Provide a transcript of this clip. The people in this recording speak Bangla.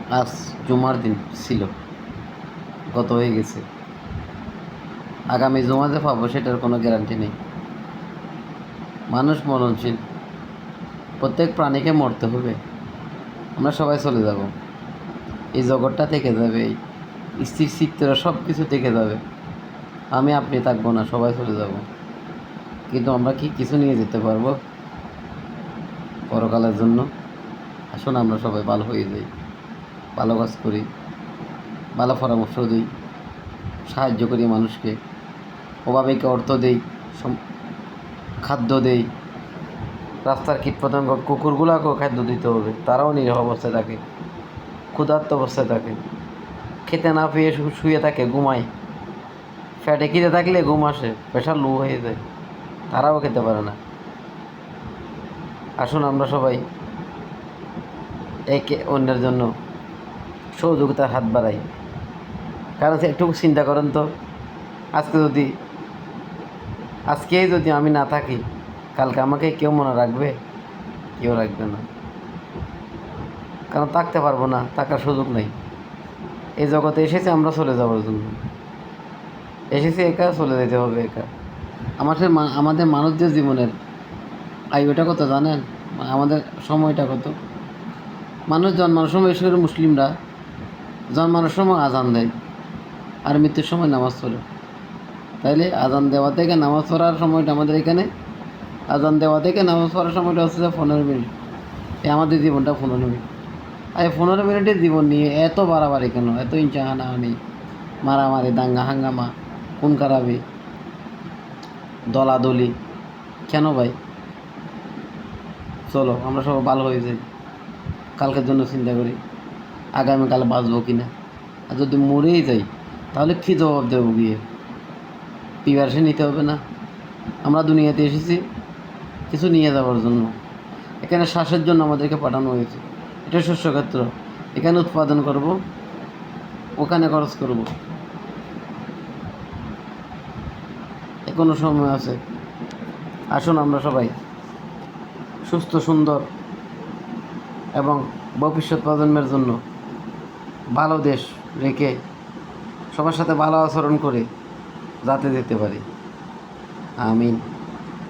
আজ জুমার দিন ছিল, গত হয়ে গেছে। আগামী জুমা যে পাবো সেটার কোনো গ্যারান্টি নেই। মানুষ মরণশীল, প্রত্যেক প্রাণীকে মরতে হবে। আমরা সবাই চলে যাব, এই জগৎটা থেকে যাবে, এই স্থির চিত্র সব কিছু থেকে যাবে। আমি আপনি থাকবো না, সবাই চলে যাব। কিন্তু আমরা কি কিছু নিয়ে যেতে পারবো পরকালের জন্য? আসুন আমরা সবাই ভালো হয়ে যাই, ভালো কাজ করি, ভালো পরামর্শ দিই, সাহায্য করি মানুষকে, অভাবীকে অর্থ দেই, খাদ্য দেই। রাস্তার কীটপতঙ্গ কুকুরগুলোকেও খাদ্য দিতে হবে, তারাও নিরীহ অবস্থায় থাকে, ক্ষুধার্ত অবস্থায় থাকে, খেতে না পেয়ে শুয়ে থাকে, ঘুমায়। ফ্যাটে খিদে থাকলে ঘুম আসে, প্রেশার লো হয়ে যায়, তারাও খেতে পারে না। আসুন আমরা সবাই একে অন্যের জন্য সহযোগিতার হাত বাড়াই। কারণ একটু চিন্তা করেন তো, আজকেই যদি আমি না থাকি, কালকে আমাকে কেউ মনে রাখবে? কেউ রাখবে না, কারণ থাকতে পারবো না, থাকার সুযোগ নেই। এই জগতে এসেছি আমরা চলে যাওয়ার জন্য, এসেছি একা, চলে যেতে হবে একা। আমাদের মানুষদের জীবনের আয়ুটা কত জানেন? আমাদের সময়টা কত? মানুষ জন্মানোর সময়, বিশেষ করে মুসলিমরা জন্মানোর সময় আজান দেয় আর মৃত্যুর সময় নামাজ পড়ে। তাইলে আজান দেওয়া থেকে নামাজ পড়ার সময়টা আমাদের এখানে, আজান দেওয়া থেকে নামাজ পড়ার সময়টা হচ্ছে 15 মিনিট। এই আমাদের জীবনটা 15 মিনিট। আর এই 15 মিনিটের জীবন নিয়ে এত বাড়াবাড়ি কেন? এত ইঞ্চা হানাহানি, মারামারি, দাঙ্গা হাঙ্গামা, খুন খারাপি, দলাদলি কেন ভাই? চলো আমরা সবাই ভালো হয়ে যাই, কালকের জন্য চিন্তা করি, আগামীকাল বাঁচবো কি না। আর যদি মরেই যাই তাহলে কী জবাব দেবো গিয়ে? প্রিপারেশন নিতে হবে না? আমরা দুনিয়াতে এসেছি কিছু নিয়ে যাওয়ার জন্য। এখানে শ্বাসের জন্য আমাদেরকে পাঠানো হয়েছে, এটা শস্যক্ষেত্র। এখানে উৎপাদন করব, ওখানে খরচ করব। এখনো সময় আছে। আসুন আমরা সবাই সুস্থ, সুন্দর এবং ভবিষ্যৎ প্রজন্মের জন্য ভালো দেশ রেখে সবার সাথে ভালো আচরণ করে যাতে যেতে পারি। আমিন।